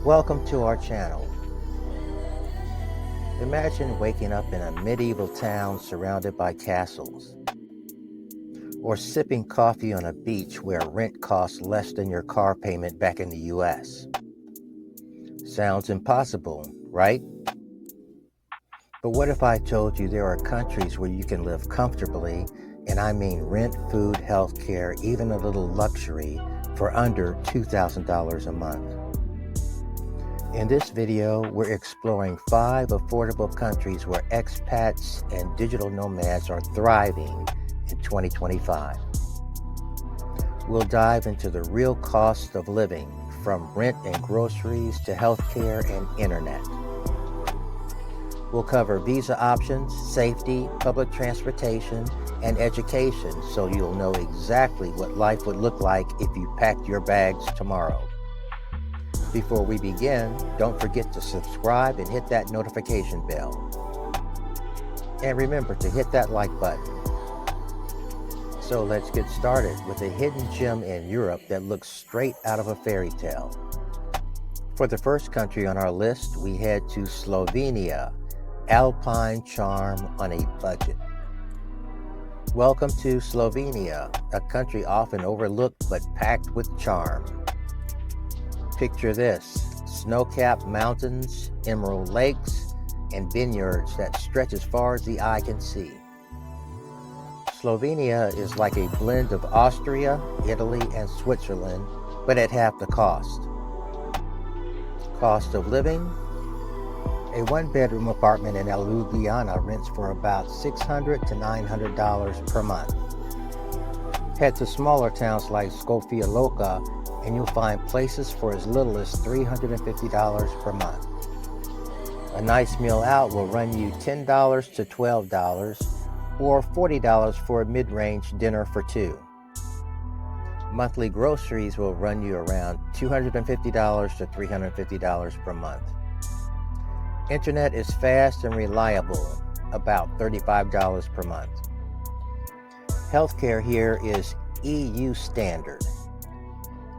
Welcome to our channel. Imagine waking up in a medieval town surrounded by castles, or sipping coffee on a beach where rent costs less than your car payment back in the US. Sounds impossible, right? But what if I told you there are countries where you can live comfortably, and I mean rent, food, healthcare, even a little luxury, for under $2,000 a month? In this video, we're exploring 5 affordable countries where expats and digital nomads are thriving in 2025. We'll dive into the real cost of living, from rent and groceries to healthcare and internet. We'll cover visa options, safety, public transportation, and education, so you'll know exactly what life would look like if you packed your bags tomorrow. Before we begin, don't forget to subscribe and hit that notification bell. And remember to hit that like button. So let's get started with a hidden gem in Europe that looks straight out of a fairy tale. For the first country on our list, we head to Slovenia, alpine charm on a budget. Welcome to Slovenia, a country often overlooked but packed with charm. Picture this: snow-capped mountains, emerald lakes, and vineyards that stretch as far as the eye can see. Slovenia is like a blend of Austria, Italy, and Switzerland, but at half the cost. Cost of living: a one-bedroom apartment in Albania rents for about $600 to $900 per month. Head to smaller towns like Sofia Loka, and you'll find places for as little as $350 per month. A nice meal out will run you $10 to $12, or $40 for a mid-range dinner for two. Monthly groceries will run you around $250 to $350 per month. Internet is fast and reliable, about $35 per month. Healthcare here is EU standard.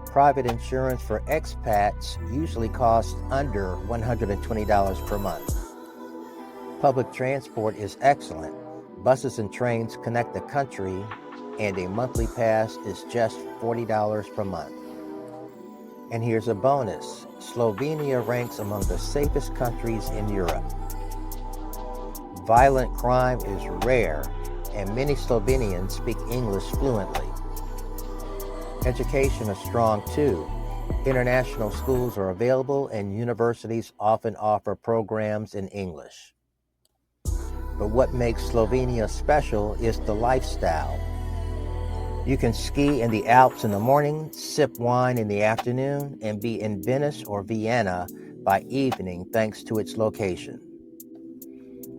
Private insurance for expats usually costs under $120 per month. Public transport is excellent. Buses and trains connect the country, and a monthly pass is just $40 per month. And here's a bonus: Slovenia ranks among the safest countries in Europe. Violent crime is rare, and many Slovenians speak English fluently. Education is strong too. International schools are available, and universities often offer programs in English. But what makes Slovenia special is the lifestyle. You can ski in the Alps in the morning, sip wine in the afternoon, and be in Venice or Vienna by evening thanks to its location.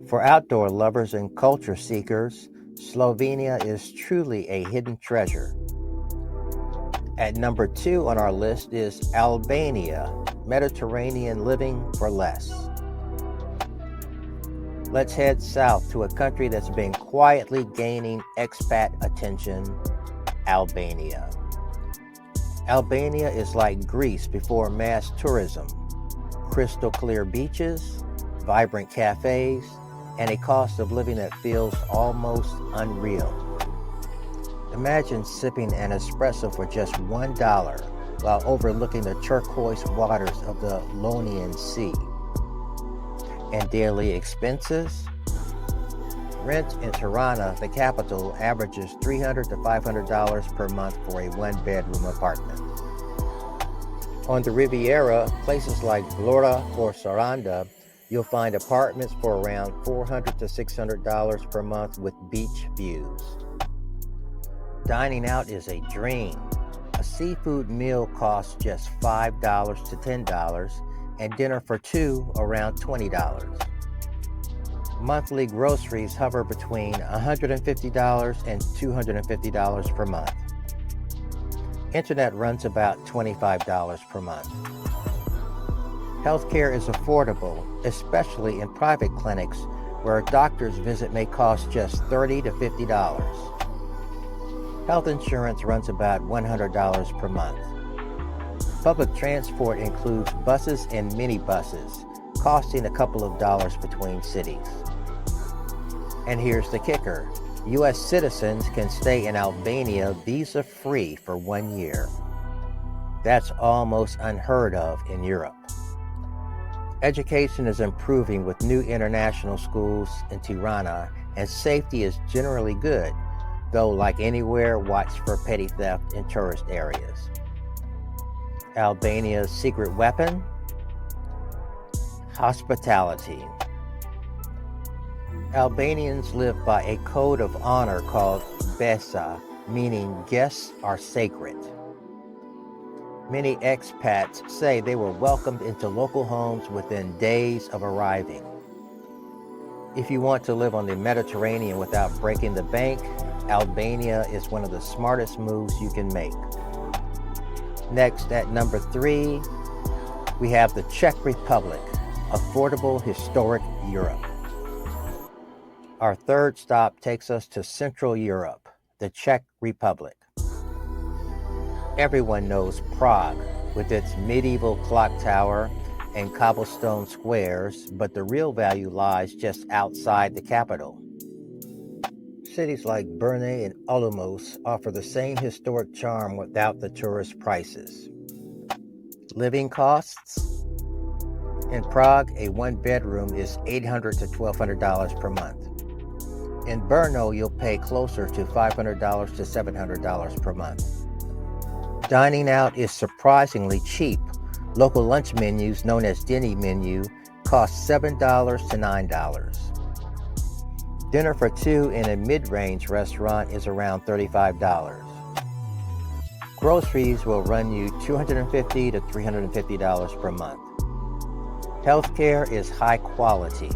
For outdoor lovers and culture seekers, Slovenia is truly a hidden treasure. At number 2 on our list is Albania, Mediterranean living for less. Let's head south to a country that's been quietly gaining expat attention: Albania. Albania is like Greece before mass tourism: crystal clear beaches, vibrant cafes, and a cost of living that feels almost unreal. Imagine sipping an espresso for just $1 while overlooking the turquoise waters of the Ionian Sea. And daily expenses? Rent in Tirana, the capital, averages $300 to $500 per month for a one-bedroom apartment. On the Riviera, places like Vlora or Saranda, you'll find apartments for around $400 to $600 per month with beach views. Dining out is a dream. A seafood meal costs just $5 to $10, and dinner for two around $20. Monthly groceries hover between $150 and $250 per month. Internet runs about $25 per month. Healthcare is affordable, especially in private clinics where a doctor's visit may cost just $30 to $50. Health insurance runs about $100 per month. Public transport includes buses and minibuses, costing a couple of dollars between cities. And here's the kicker. U.S. citizens can stay in Albania visa-free for 1 year. That's almost unheard of in Europe. Education is improving with new international schools in Tirana, and safety is generally good, though like anywhere, watch for petty theft in tourist areas. Albania's secret weapon? Hospitality. Albanians live by a code of honor called besa, meaning guests are sacred. Many expats say they were welcomed into local homes within days of arriving. If you want to live on the Mediterranean without breaking the bank, Albania is one of the smartest moves you can make. Next, at number 3, we have the Czech Republic, affordable historic Europe. Our third stop takes us to Central Europe, the Czech Republic. Everyone knows Prague with its medieval clock tower and cobblestone squares, but the real value lies just outside the capital. Cities like Brno and Olomouc offer the same historic charm without the tourist prices. Living costs? In Prague, a one-bedroom is $800 to $1,200 per month. In Brno, you'll pay closer to $500 to $700 per month. Dining out is surprisingly cheap. Local lunch menus, known as Denny menu, cost $7 to $9. Dinner for two in a mid-range restaurant is around $35. Groceries will run you $250 to $350 per month. Healthcare is high quality.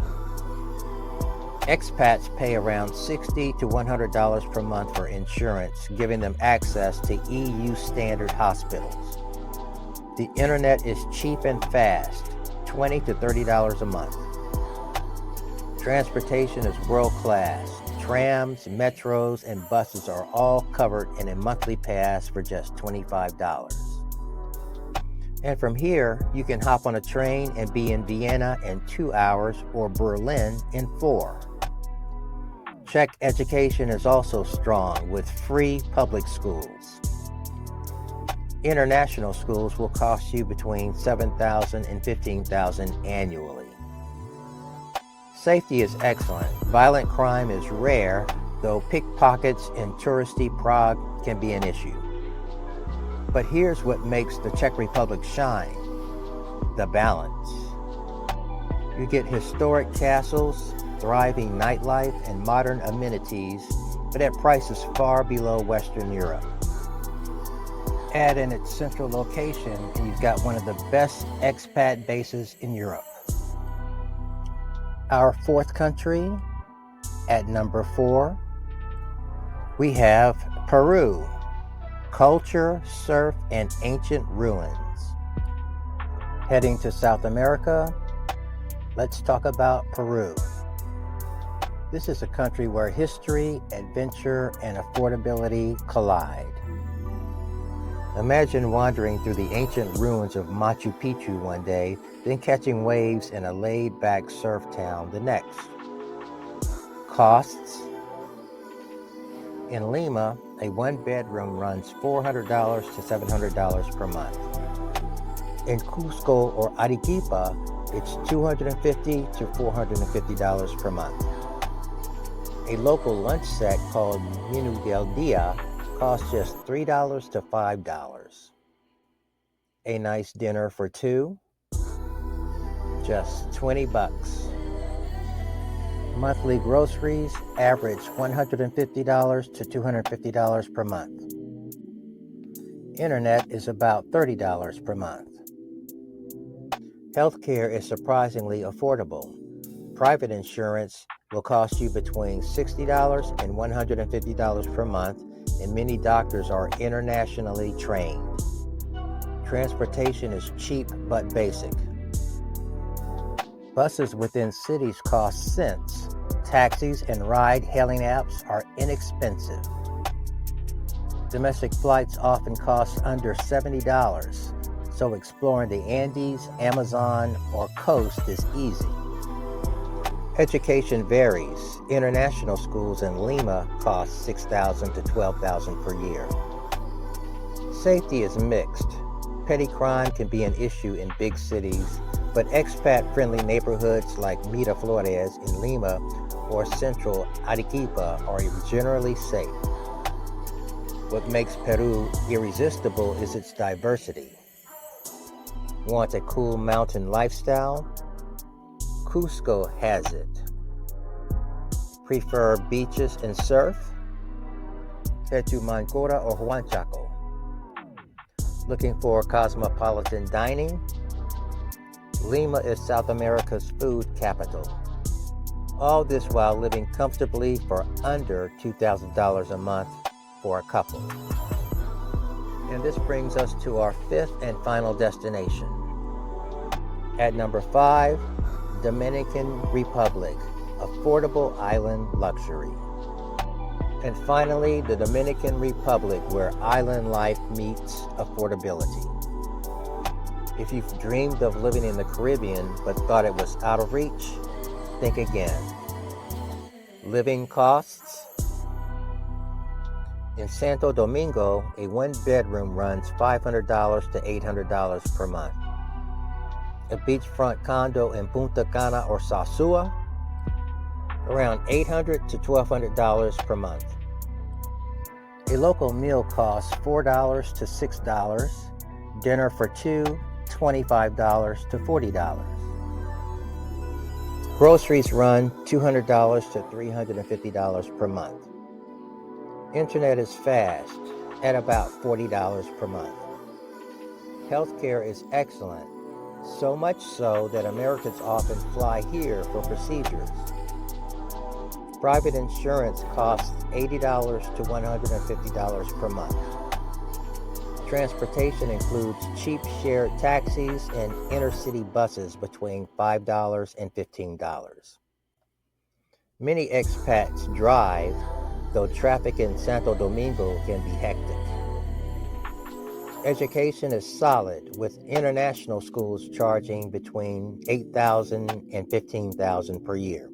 Expats pay around $60 to $100 per month for insurance, giving them access to EU standard hospitals. The internet is cheap and fast, $20 to $30 a month. Transportation is world-class. Trams, metros, and buses are all covered in a monthly pass for just $25. And from here, you can hop on a train and be in Vienna in 2 hours or Berlin in 4. Czech education is also strong with free public schools. International schools will cost you between $7,000 and $15,000 annually. Safety is excellent. Violent crime is rare, though pickpockets in touristy Prague can be an issue. But here's what makes the Czech Republic shine: the balance. You get historic castles, thriving nightlife, and modern amenities, but at prices far below Western Europe. Add in its central location, and you've got one of the best expat bases in Europe. Our fourth country, at number 4, we have Peru. Culture, surf, and ancient ruins. Heading to South America, let's talk about Peru. This is a country where history, adventure, and affordability collide. Imagine wandering through the ancient ruins of Machu Picchu one day, then catching waves in a laid-back surf town the next. Costs? In Lima, a one-bedroom runs $400 to $700 per month. In Cusco or Arequipa, it's $250 to $450 per month. A local lunch set called Menu del Dia costs just $3 to $5. A nice dinner for two? Just $20. Monthly groceries average $150 to $250 per month. Internet is about $30 per month. Healthcare is surprisingly affordable. Private insurance will cost you between $60 and $150 per month, and many doctors are internationally trained. Transportation is cheap but basic. Buses within cities cost cents. Taxis and ride-hailing apps are inexpensive. Domestic flights often cost under $70, so exploring the Andes, Amazon, or coast is easy. Education varies. International schools in Lima cost $6,000 to $12,000 per year. Safety is mixed. Petty crime can be an issue in big cities, but expat-friendly neighborhoods like Miraflores in Lima or central Arequipa are generally safe. What makes Peru irresistible is its diversity. Want a cool mountain lifestyle? Cusco has it. Prefer beaches and surf? Head to Mancora or Huanchaco. Looking for cosmopolitan dining? Lima is South America's food capital. All this while living comfortably for under $2,000 a month for a couple. And this brings us to our fifth and final destination. At number 5, Dominican Republic, affordable island luxury. And finally, the Dominican Republic, where island life meets affordability. If you've dreamed of living in the Caribbean but thought it was out of reach, think again. Living costs? In Santo Domingo, a one-bedroom runs $500 to $800 per month. A beachfront condo in Punta Cana or Sosua, around $800 to $1,200 per month. A local meal costs $4 to $6, dinner for two, $25 to $40. Groceries run $200 to $350 per month. Internet is fast, at about $40 per month. Healthcare is excellent, so much so that Americans often fly here for procedures. Private insurance costs $80 to $150 per month. Transportation includes cheap shared taxis and intercity buses between $5 and $15. Many expats drive, though traffic in Santo Domingo can be hectic. Education is solid, with international schools charging between $8,000 and $15,000 per year.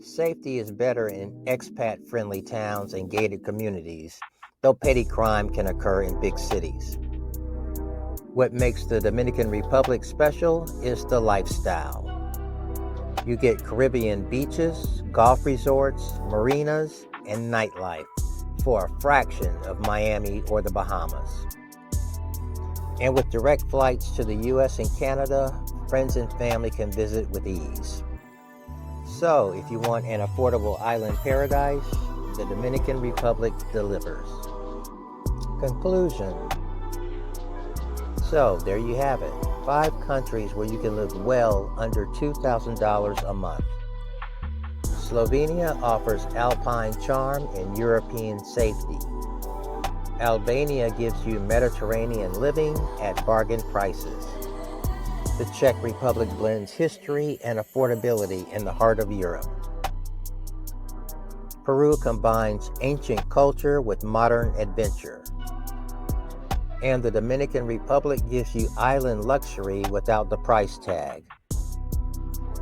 Safety is better in expat-friendly towns and gated communities, though petty crime can occur in big cities. What makes the Dominican Republic special is the lifestyle. You get Caribbean beaches, golf resorts, marinas, and nightlife for a fraction of Miami or the Bahamas. And with direct flights to the US and Canada, friends and family can visit with ease. So, if you want an affordable island paradise, the Dominican Republic delivers. Conclusion. So, there you have it. 5 countries where you can live well under $2,000 a month. Slovenia offers alpine charm and European safety. Albania gives you Mediterranean living at bargain prices. The Czech Republic blends history and affordability in the heart of Europe. Peru combines ancient culture with modern adventure. And the Dominican Republic gives you island luxury without the price tag.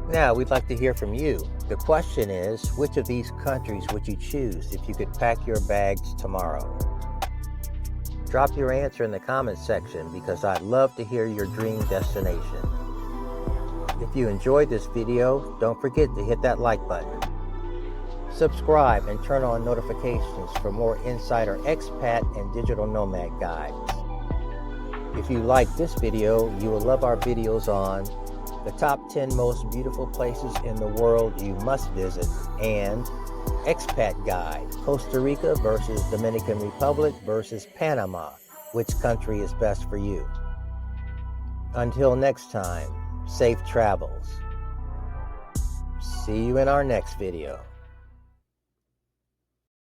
Now, we'd like to hear from you. The question is, which of these countries would you choose if you could pack your bags tomorrow? Drop your answer in the comments section because I'd love to hear your dream destination. If you enjoyed this video, don't forget to hit that like button. Subscribe and turn on notifications for more insider expat and digital nomad guides. If you like this video, you will love our videos on the top 10 most beautiful places in the world you must visit and Expat Guide, Costa Rica versus Dominican Republic versus Panama. Which country is best for you? Until next time, safe travels. See you in our next video.